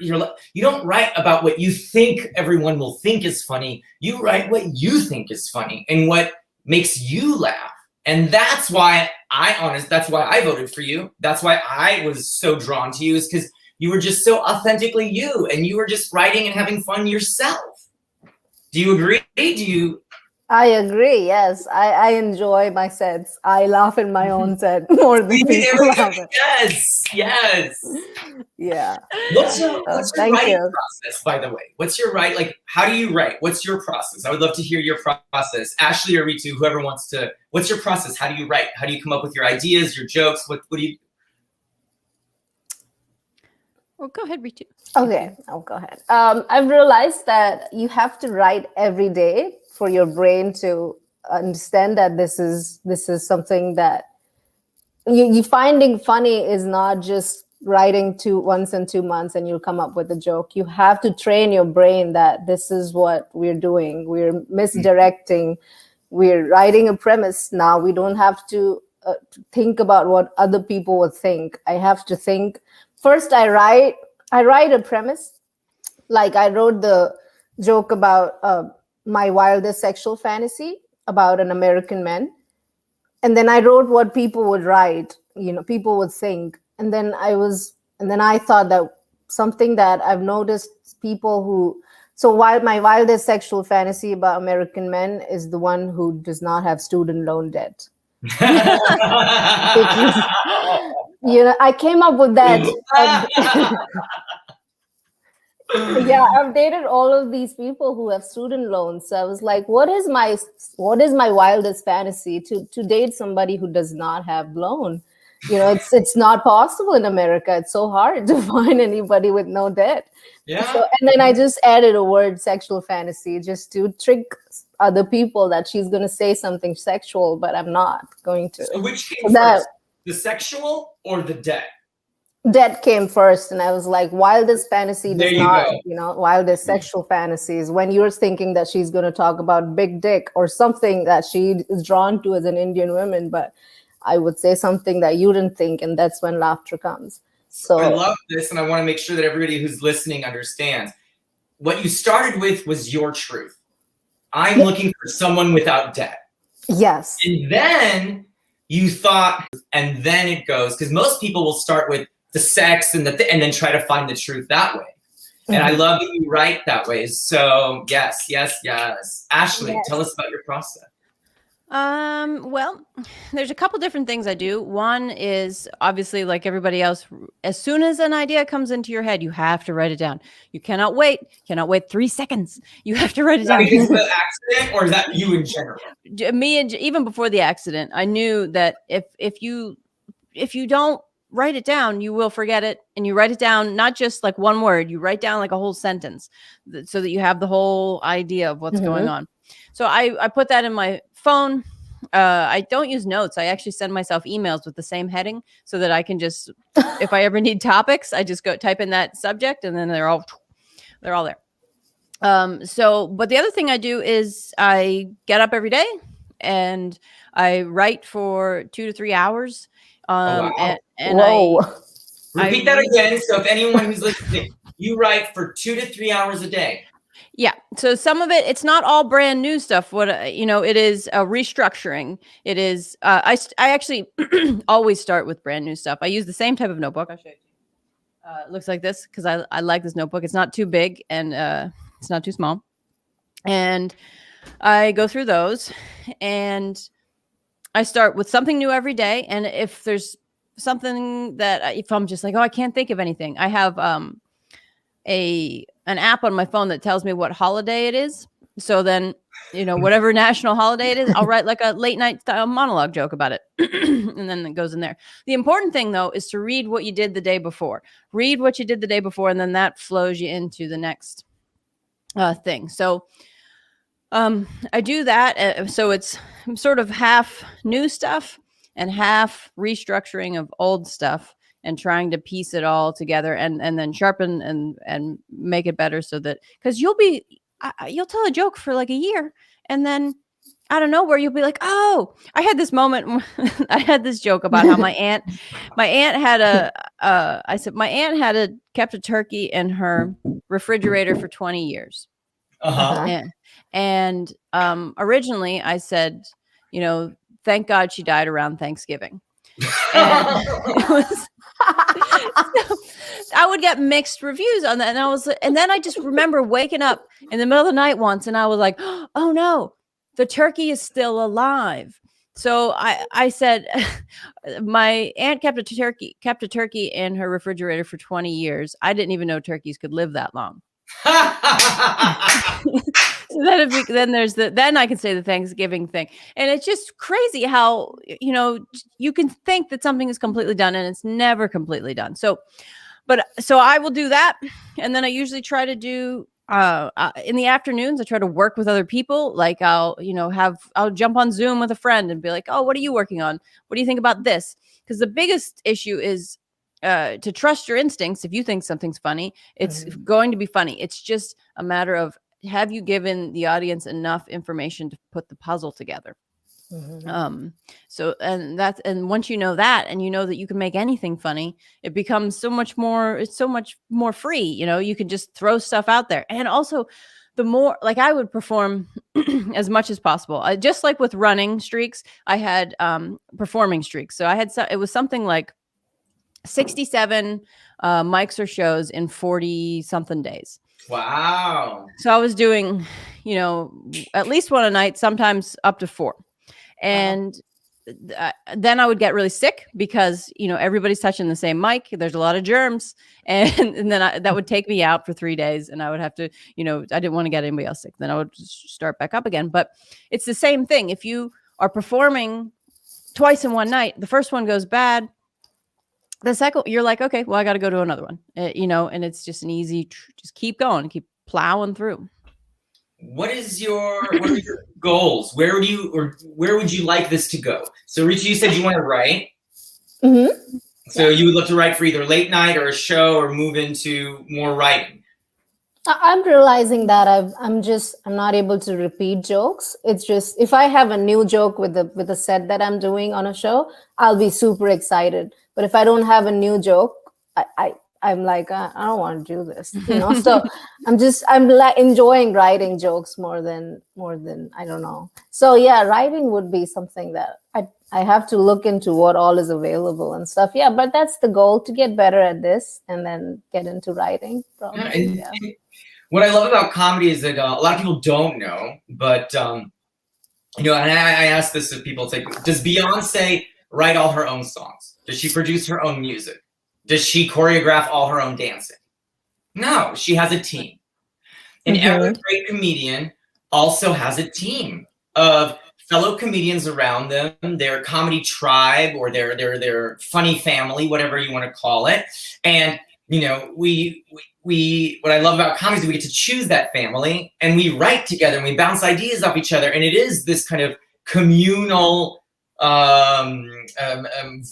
don't write about what you think everyone will think is funny. You write what you think is funny and what makes you laugh. And that's why that's why I voted for you. That's why I was so drawn to you, is because you were just so authentically you, and you were just writing and having fun yourself. Do you agree? I agree. Yes, I enjoy my sets. I laugh in my own set more than people laugh. Yes. Yeah. What's your writing process, by the way? What's your how do you write? What's your process? I would love to hear your process. Ashley or Ritu, whoever wants to. What's your process? How do you write? How do you come up with your ideas, your jokes? What do you? Well, go ahead, Ritu. Okay, I'll go ahead. I've realized that you have to write every day for your brain to understand that this is something that you finding funny is not just writing once in 2 months and you'll come up with a joke. You have to train your brain that this is what we're doing. We're misdirecting. We're writing a premise now. We don't have to think about what other people would think. I have to think. First, I write a premise. Like I wrote the joke about my wildest sexual fantasy about an American man. And then I wrote what people would write, people would think. And then I thought that something that I've noticed while my wildest sexual fantasy about American men is the one who does not have student loan debt. Because, I came up with that. Yeah, I've dated all of these people who have student loans. So I was like, what is my wildest fantasy? To date somebody who does not have loan. It's not possible in America. It's so hard to find anybody with no debt. Yeah. And then I just added a word, sexual fantasy, just to trick other people that she's going to say something sexual, but I'm not going to. So which came first, the sexual or the debt? Debt came first, and I was like, wildest fantasy does not, go. Wildest sexual fantasies. When you're thinking that she's going to talk about big dick or something that she is drawn to as an Indian woman, but I would say something that you didn't think, and that's when laughter comes. So I love this, and I want to make sure that everybody who's listening understands. What you started with was your truth. I'm looking for someone without debt. Yes. And then you thought, and then it goes, because most people will start with the sex and and then try to find the truth that way. And I love that you write that way. So yes. Ashley, tell us about your process. Well, there's a couple different things I do. One is obviously like everybody else, as soon as an idea comes into your head, you have to write it down. You cannot wait 3 seconds. You have to write it down. Because of the accident, or is that you in general? Me, and even before the accident, I knew that if you don't write it down, you will forget it. And you write it down, not just like one word, you write down like a whole sentence so that you have the whole idea of what's going on. So I put that in my phone. I don't use notes. I actually send myself emails with the same heading so that I can just, if I ever need topics, I just go type in that subject and then they're all there. But the other thing I do is I get up every day and I write for 2 to 3 hours. Wow. And Whoa. Repeat that again. So if anyone who's listening, you write for 2 to 3 hours a day. Yeah. So some of it's not all brand new stuff. What, it is a restructuring. It is, I actually always start with brand new stuff. I use the same type of notebook. I'll show you. It looks like this because I like this notebook. It's not too big and it's not too small. And I go through those and I start with something new every day. And if there's something that if I'm just like, oh, I can't think of anything, I have an app on my phone that tells me what holiday it is. So then, whatever national holiday it is, I'll write like a late night style monologue joke about it. And then it goes in there. The important thing though, is to read what you did the day before. Read what you did the day before. And then that flows you into the next thing. So I do that. So it's sort of half new stuff and half restructuring of old stuff and trying to piece it all together and then sharpen and make it better so that, because you'll tell a joke for like a year and then I don't know where you'll be like, oh, I had this moment. I had this joke about how my aunt had kept a turkey in her refrigerator for 20 years. Uh-huh. And originally I said, thank God she died around Thanksgiving. And it was, I would get mixed reviews on that. And then I just remember waking up in the middle of the night once and I was like, oh no, the turkey is still alive. So I said, my aunt kept a turkey in her refrigerator for 20 years. I didn't even know turkeys could live that long. So then I can say the Thanksgiving thing. And it's just crazy how, you can think that something is completely done and it's never completely done. So I will do that. And then I usually try to do, in the afternoons, I try to work with other people. Like I'll jump on Zoom with a friend and be like, oh, what are you working on? What do you think about this? Because the biggest issue is to trust your instincts. If you think something's funny, it's going to be funny. It's just a matter of, have you given the audience enough information to put the puzzle together? And once you know that, and you know that you can make anything funny, it becomes so much more free. You can just throw stuff out there. And also the more, like, I would perform as much as possible. Just like with running streaks, I had performing streaks. So it was something like 67 mics or shows in 40 something days. Wow. So I was doing, at least one a night, sometimes up to 4. And then I would get really sick because, everybody's touching the same mic. There's a lot of germs. And then that would take me out for 3 days. And I would have to, I didn't want to get anybody else sick. Then I would start back up again. But it's the same thing. If you are performing twice in one night, the first one goes bad. The second, you're like, okay, well, I got to go to another one, and it's just an easy, just keep going, keep plowing through. What are your goals? Where would you like this to go? So Ritu, you said you want to write. Mm-hmm. So you would love to write for either late night or a show or move into more writing. I'm realizing that I'm not able to repeat jokes. It's just, if I have a new joke with the set that I'm doing on a show, I'll be super excited. But if I don't have a new joke, I'm like, I don't want to do this, So I'm enjoying writing jokes more than I don't know. So yeah, writing would be something that I have to look into what all is available and stuff. Yeah, but that's the goal, to get better at this and then get into writing. Probably. Yeah. What I love about comedy is that a lot of people don't know, but and I ask this of people, it's like, does Beyonce write all her own songs? Does she produce her own music? Does she choreograph all her own dancing? No, she has a team. And every great comedian also has a team of fellow comedians around them, their comedy tribe or their funny family, whatever you want to call it. And we what I love about comedy is we get to choose that family, and we write together and we bounce ideas off each other, and it is this kind of communal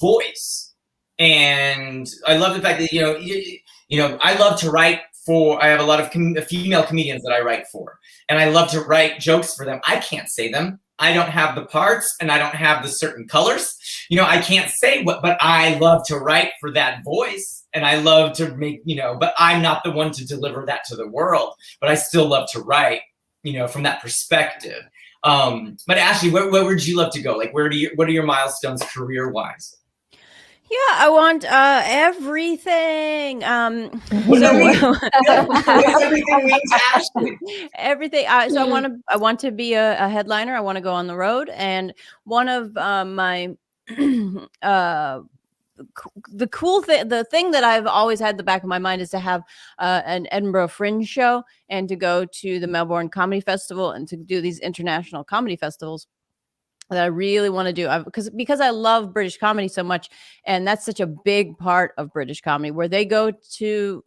voice. And I love the fact that I love to write for. I have a lot of female comedians that I write for, and I love to write jokes for them. I can't say them. I don't have the parts, and I don't have the certain colors. I can't say what, but I love to write for that voice, and I love to make, but I'm not the one to deliver that to the world. But I still love to write, from that perspective. But Ashley, where would you love to go? Like, what are your milestones career-wise? Yeah, I want everything. What does everything mean to Ashley? Everything. So I want to be a headliner. I want to go on the road, and one of my the cool thing, the thing that I've always had in the back of my mind is to have an Edinburgh Fringe show, and to go to the Melbourne Comedy Festival, and to do these international comedy festivals that I really want to do, because I love British comedy so much, and that's such a big part of British comedy, where they go to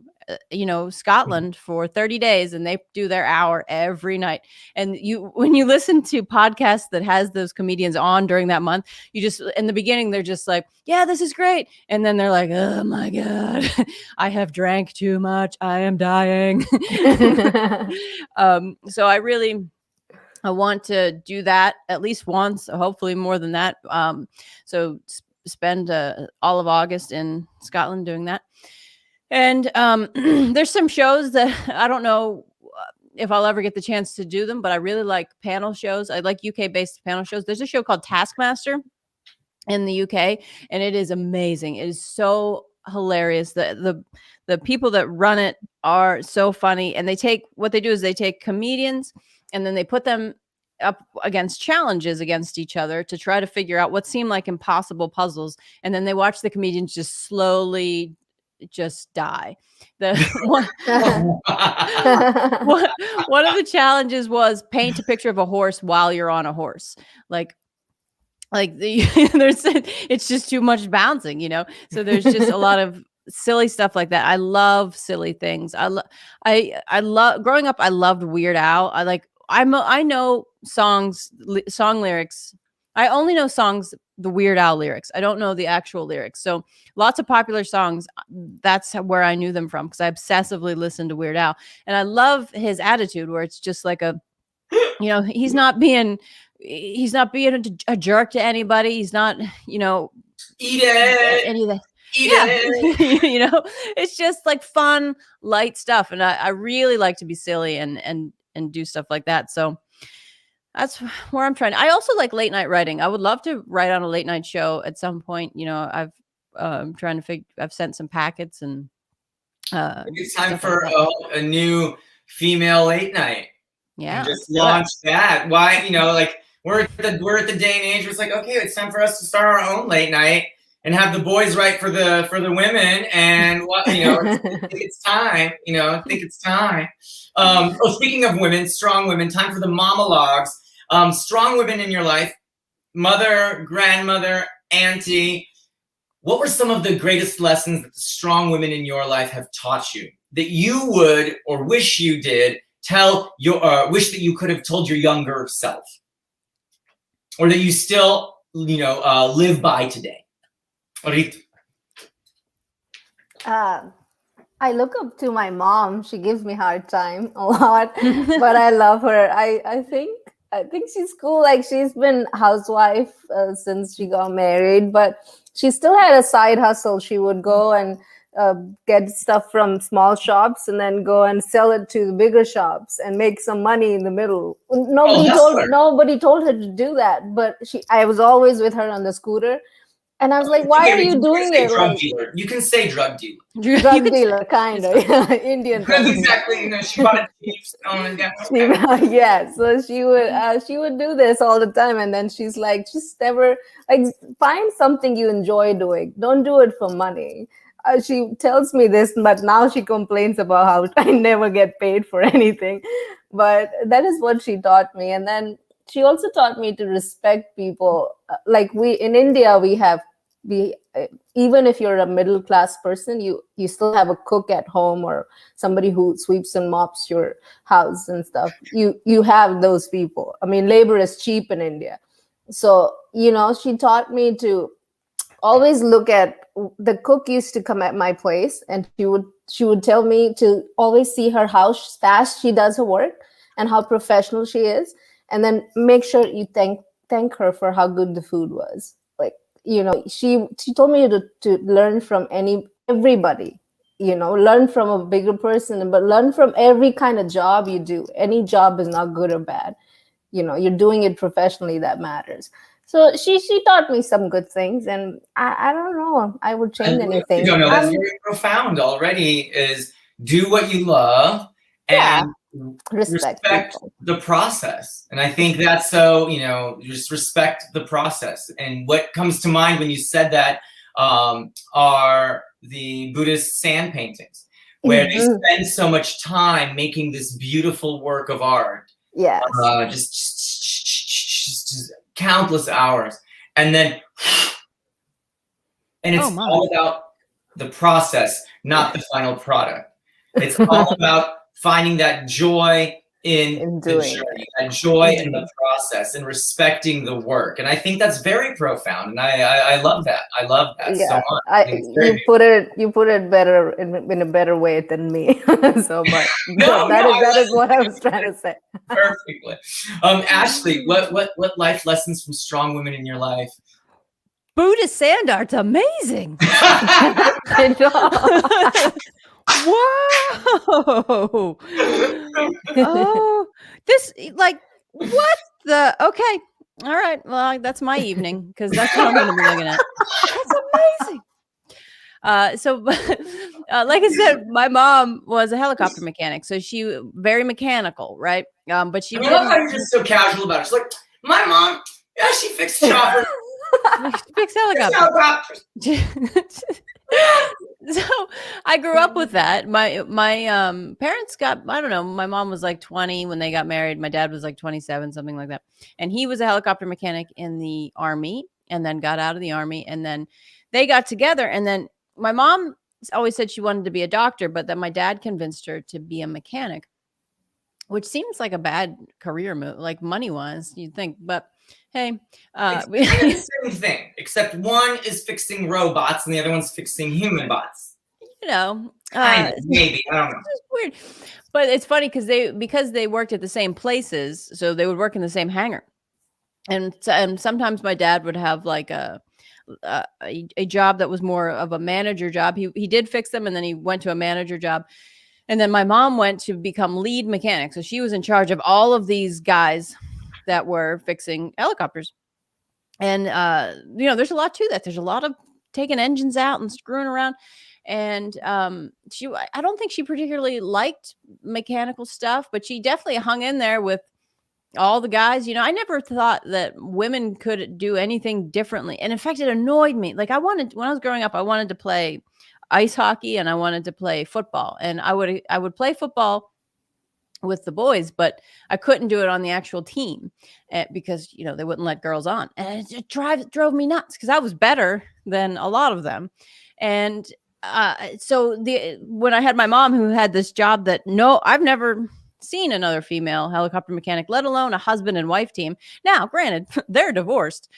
Scotland for 30 days and they do their hour every night. And when you listen to podcasts that has those comedians on during that month, you just, in the beginning, they're just like, yeah, this is great, and then they're like, oh my god, I have drank too much, I am dying. So I want to do that at least once, hopefully more than that. So spend all of August in Scotland doing that. And there's some shows that I don't know if I'll ever get the chance to do them, but I really like panel shows. I like UK-based panel shows. There's a show called Taskmaster in the UK, and it is amazing. It is so hilarious. The people that run it are so funny, and they take comedians, and then they put them up against challenges against each other to try to figure out what seem like impossible puzzles. And then they watch the comedians just slowly just die. One of the challenges was paint a picture of a horse while you're on a horse. It's just too much bouncing, so there's just a lot of silly stuff like that. I love silly things. I love growing up. I loved Weird Al. I know song lyrics. I only know the Weird Al lyrics. I don't know the actual lyrics. So lots of popular songs, that's where I knew them from, because I obsessively listened to Weird Al. And I love his attitude, where it's just like he's not being a jerk to anybody. He's not, eat it. Anything. It. It's just like fun, light stuff. And I really like to be silly and do stuff like that. So that's where I'm trying. I also like late night writing. I would love to write on a late night show at some point. I've I've sent some packets, and it's time for a new female late night. Yeah, and just launch that. Why, we're at the day and age where it's like, okay, it's time for us to start our own late night and have the boys write for the women. And I think it's time. I think it's time. Speaking of women, strong women, time for the monologues. Strong women in your life, mother, grandmother, auntie. What were some of the greatest lessons that the strong women in your life have taught you that you would, or wish you did, wish that you could have told your younger self, or that you still, live by today? Ritu. I look up to my mom. She gives me a hard time a lot, but I love her. I think she's cool. Like, she's been housewife since she got married, but she still had a side hustle. She would go and get stuff from small shops and then go and sell it to the bigger shops and make some money in the middle. Nobody told her to do that, but I was always with her on the scooter. And I was like, why are you doing it? Drug Like, dealer. You can say drug dealer. drug dealer, kind of. Yeah, Indian drug dealer. Exactly. You know, she bought a Jeeps. Oh my God. Yeah, so she would do this all the time, and then she's like, just never, like, find something you enjoy doing. Don't do it for money. She tells me this, but now she complains about how I never get paid for anything. But that is what she taught me. And then she also taught me to respect people. Like, we in India, we even if you're a middle class person, you still have a cook at home, or somebody who sweeps and mops your house and stuff. You have those people. I mean, labor is cheap in India. So, she taught me to always look at, the cook used to come at my place, and she would tell me to always see her how fast she does her work and how professional she is, and then make sure you thank her for how good the food was. Like, she told me to learn from everybody, learn from a bigger person, but learn from every kind of job you do. Any job is not good or bad. You're doing it professionally, that matters. So she taught me some good things, and I don't know I would change anything. No, that's very profound already. Is do what you love and respect the process. And I think that's so, just respect the process. And what comes to mind when you said that are the Buddhist sand paintings, where they spend so much time making this beautiful work of art. Yes. Just countless hours, and then it's all about the process, not the final product. It's all about finding that joy in the journey, that joy in the process, and respecting the work. And I think that's very profound, and I love that. I love that so much. You put it better in a better way than me. So, but that is what I was trying to say. Perfectly. Ashley, what life lessons from strong women in your life? Buddhist sand art's amazing. I know. Whoa. Oh, this, like, what the, okay. All right. Well, that's my evening, because that's what I'm going to be looking at. That's amazing. Like I said, my mom was a helicopter mechanic, so she very mechanical, right? But she love how you're just so casual about it. She's like, my mom, yeah, she fixed choppers. She fixed helicopters. So I grew up with that. My parents got, I don't know, my mom was like 20 when they got married. My dad was like 27, something like that. And he was a helicopter mechanic in the Army, and then got out of the Army, and then they got together. And then my mom always said she wanted to be a doctor, but then my dad convinced her to be a mechanic, which seems like a bad career move, like money-wise, you'd think. But hey, it's the same thing, except one is fixing robots and the other one's fixing human bots. Maybe, I don't know. It's weird, but it's funny because they worked at the same places, so they would work in the same hangar, and sometimes my dad would have like a job that was more of a manager job. He did fix them, and then he went to a manager job. And then my mom went to become lead mechanic. So she was in charge of all of these guys that were fixing helicopters. And, there's a lot to that. There's a lot of taking engines out and screwing around. And I don't think she particularly liked mechanical stuff, but she definitely hung in there with all the guys. I never thought that women could do anything differently. And in fact, it annoyed me. Like, when I was growing up, I wanted to play ice hockey and I wanted to play football, and I would play football with the boys, but I couldn't do it on the actual team because they wouldn't let girls on, and it drove me nuts because I was better than a lot of them. And so when I had my mom, who had this job that I've never seen another female helicopter mechanic, let alone a husband and wife team. Now, granted, they're divorced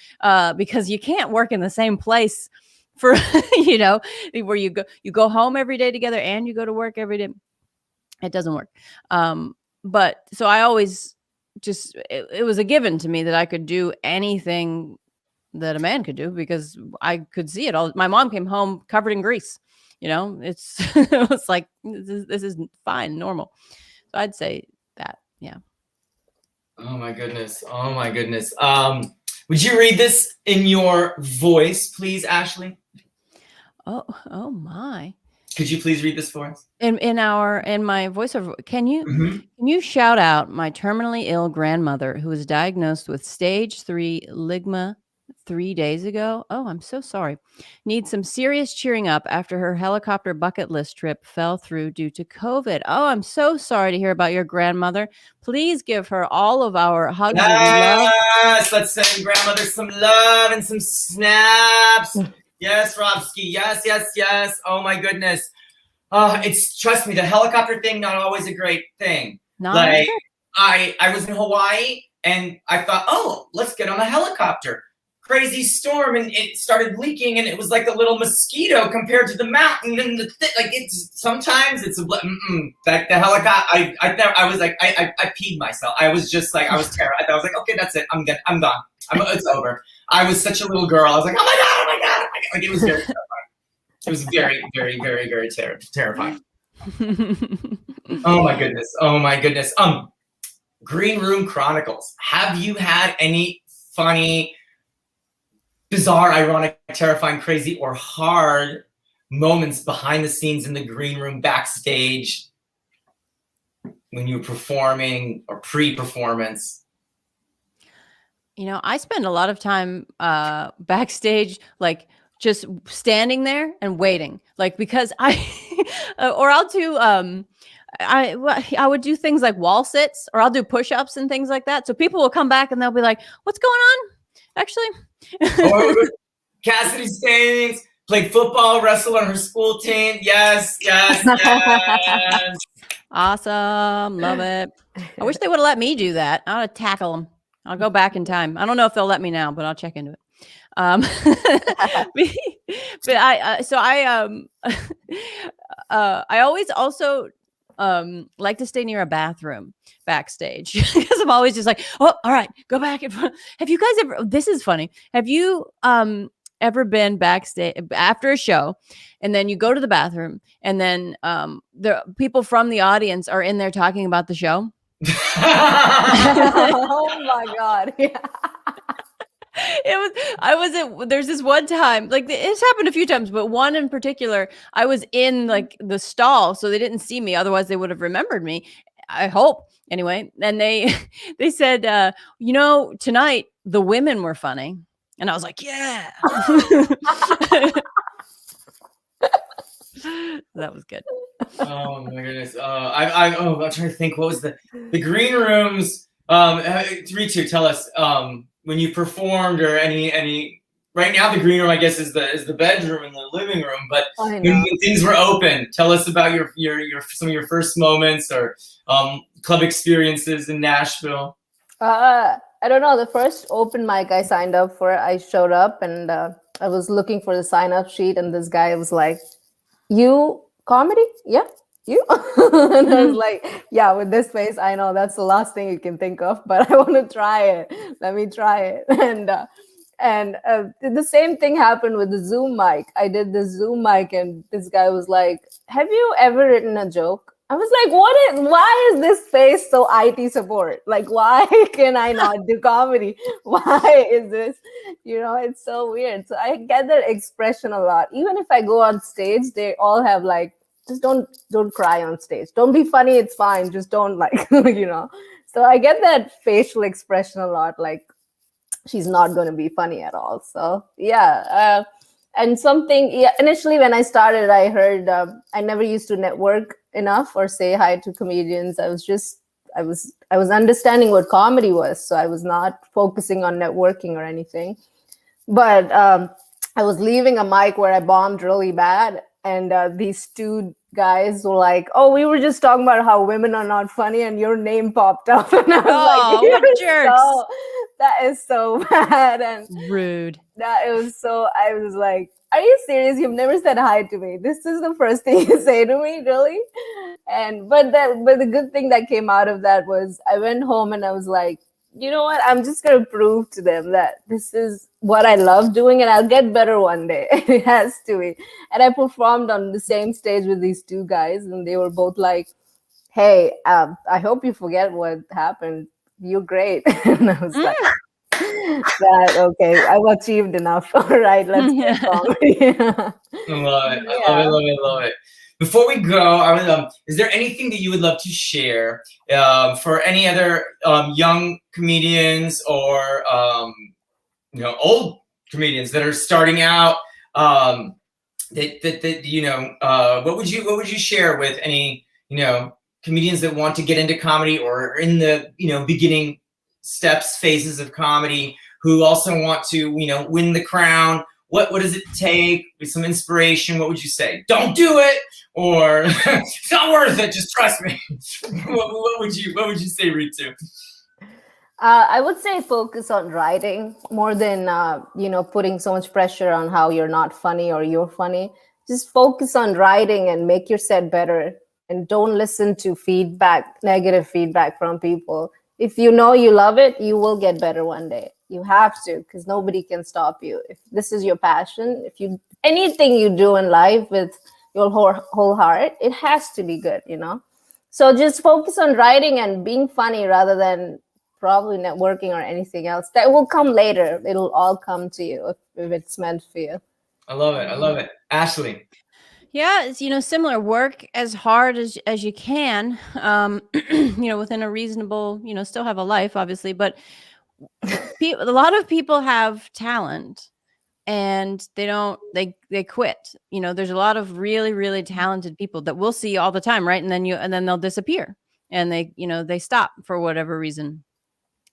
because you can't work in the same place for, where you go home every day together and you go to work every day. It doesn't work. But so I always it was a given to me that I could do anything that a man could do because I could see it all. My mom came home covered in grease. It was like, this is fine, normal. So I'd say that, yeah. Oh my goodness. Would you read this in your voice, please, Ashley? Oh my. Could you please read this for us? In my voiceover, can Mm-hmm. you shout out my terminally ill grandmother who was diagnosed with stage 3 ligma 3 days ago? Oh, I'm so sorry. Needs some serious cheering up after her helicopter bucket list trip fell through due to COVID. Oh, I'm so sorry to hear about your grandmother. Please give her all of our hugs and love. Yes, let's send grandmother some love and some snaps. Yes, Robski. Yes, yes, yes. Oh my goodness. Trust me, the helicopter thing, not always a great thing. Not Like good. I was in Hawaii and I thought, oh, let's get on a helicopter. Crazy storm and it started leaking and it was like a little mosquito compared to the mountain and sometimes it's like the helicopter. I was like I peed myself. I was just like I was terrified. I was like, okay, that's it. I'm good. I'm done. It's over. I was such a little girl. I was like, oh my god, oh my god, oh my god. Like it was very terrifying. It was very, very, very, very terrifying. Oh my goodness. Oh my goodness. Green Room Chronicles. Have you had any funny, bizarre, ironic, terrifying, crazy, or hard moments behind the scenes in the green room backstage when you were performing or pre-performance? You know, I spend a lot of time backstage, like just standing there and waiting, like because or I'll do I would do things like wall sits, or I'll do push-ups and things like that. So people will come back and they'll be like, "What's going on?" Actually, Cassidy Staines played football, wrestled on her school team. Yes, yes, yes. Awesome, love it. I wish they would have let me do that. I would tackle them. I'll go back in time. I don't know if they'll let me now, but I'll check into it. But I always also like to stay near a bathroom backstage because I'm always just like, oh, all right, go back. Have you guys ever? This is funny. Have you ever been backstage after a show, and then you go to the bathroom, and then the people from the audience are in there talking about the show? Oh my god! Yeah. There's this one time, like it's happened a few times, but one in particular, I was in like the stall, so they didn't see me. Otherwise they would have remembered me. I hope anyway. And they said, tonight the women were funny. And I was like, yeah. That was good. Oh my goodness. I'm trying to think. What was the green rooms? Ritu, tell us when you performed or any. Right now, the green room, I guess, is the bedroom and the living room. But when things were open, tell us about your some of your first moments or club experiences in Nashville. I don't know. The first open mic I signed up for, I showed up and I was looking for the sign-up sheet, and this guy was like, "You comedy? Yeah, you." And I was like, "Yeah, with this face, I know that's the last thing you can think of, but I want to try it. Let me try it." And the same thing happened with the Zoom mic. I did the Zoom mic, and this guy was like, "Have you ever written a joke?" I was like, why is this face so IT support? Like, why can I not do comedy? Why is this, it's so weird. So I get that expression a lot. Even if I go on stage, they all have like, just don't cry on stage. Don't be funny. It's fine. Just don't So I get that facial expression a lot. Like, she's not going to be funny at all. So yeah. And initially when I started, I heard I never used to network enough or say hi to comedians. I was understanding what comedy was, so I was not focusing on networking or anything. But I was leaving a mic where I bombed really bad, and these two guys were like, "Oh, we were just talking about how women are not funny, and your name popped up." And I was like, what jerks! That is so bad and rude. I was like, "Are you serious? You've never said hi to me. This is the first thing you say to me, really?" But the good thing that came out of that was I went home and I was like, you know what? I'm just going to prove to them that this is what I love doing, and I'll get better one day. It has to be. And I performed on the same stage with these two guys, and they were both like, "Hey, I hope you forget what happened. You're great." And I was like, That okay. I've achieved enough. All right, let's get comedy. I love it. I love it. Love it. Love it. Before we go, I would, is there anything that you would love to share for any other young comedians or old comedians that are starting out? That what would you share with any comedians that want to get into comedy or in the beginning phases of comedy who also want to win the crown? What does it take? With some inspiration, what would you say? Don't do it, or it's not worth it. Just trust me. what would you say, Ritu? I would say focus on writing more than putting so much pressure on how you're not funny or you're funny. Just focus on writing and make your set better, and don't listen to negative feedback from people. If you know you love it, you will get better one day. You have to, because nobody can stop you. If this is your passion, anything you do in life with your whole heart, it has to be good, So just focus on writing and being funny rather than probably networking or anything else. That will come later. It'll all come to you if it's meant for you. I love it. I love it. Ashley. Yeah, it's, similar. Work as hard as you can, within a reasonable, still have a life, obviously, but a lot of people have talent and they quit. There's a lot of really, really talented people that we'll see all the time, right? And then they'll disappear and they stop for whatever reason.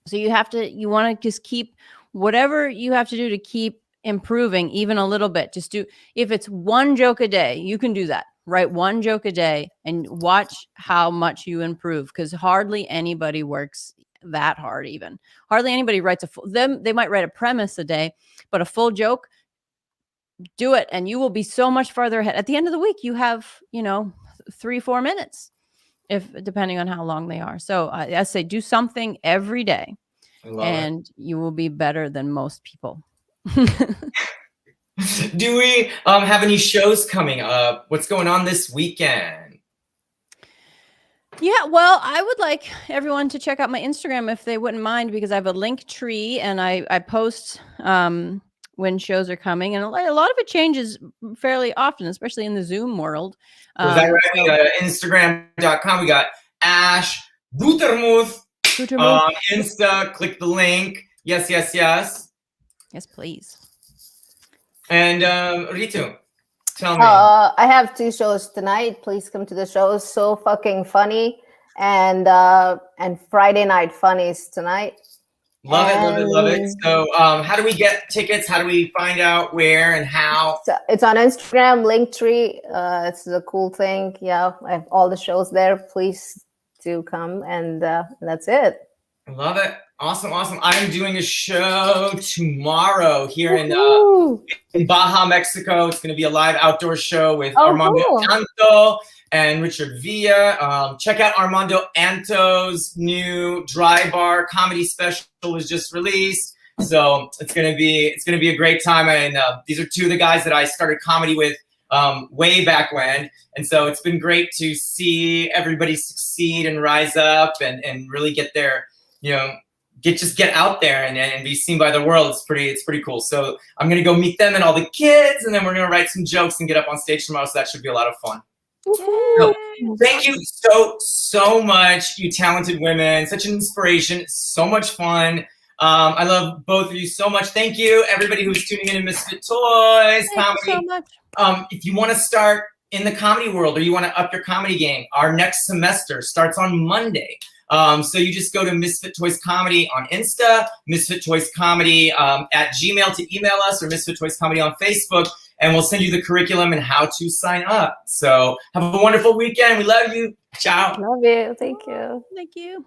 So you want to just keep whatever you have to do to keep improving even a little bit. Just if it's one joke a day, you can do that. Write one joke a day and watch how much you improve, because hardly anybody works that hard. Even hardly anybody writes they might write a premise a day, but a full joke, do it and you will be so much farther ahead. At the end of the week, you have 3-4 minutes, depending on how long they are. So I say do something every day and you will be better than most people. Do we have any shows coming up? What's going on this weekend? Yeah, well, I would like everyone to check out my Instagram if they wouldn't mind, because I have a link tree and I post when shows are coming, and a lot of it changes fairly often, especially in the Zoom world. Is that right? Instagram.com. We got Ash Gutermuth. Insta. Click the link. Yes. Yes, please. And Ritu, tell me. I have 2 shows tonight. Please come to the shows. So fucking funny, and Friday Night Funnies tonight. Love it. So how do we get tickets? How do we find out where and how? It's on Instagram, Linktree. It's a cool thing. Yeah, I have all the shows there. Please do come, and that's it. I love it. Awesome. I'm doing a show tomorrow here in Baja, Mexico. It's going to be a live outdoor show with Armando Anto and Richard Villa. Check out Armando Anto's new dry bar comedy special was just released. So it's going to be a great time. And these are 2 of the guys that I started comedy with way back when. And so it's been great to see everybody succeed and rise up and really get their, get out there and be seen by the world. It's pretty cool. So I'm going to go meet them and all the kids, and then we're going to write some jokes and get up on stage tomorrow. So that should be a lot of fun. So, thank you so much, you talented women. Such an inspiration. So much fun. I love both of you so much. Thank you, everybody who's tuning in to Misfit Toys Comedy. Thank you so much. If you want to start in the comedy world or you want to up your comedy game, our next semester starts on Monday. So you just go to Misfit Toys Comedy on Insta, Misfit Toys Comedy at Gmail to email us, or Misfit Toys Comedy on Facebook, and we'll send you the curriculum and how to sign up. So have a wonderful weekend. We love you. Ciao. Love you. Thank you. Thank you.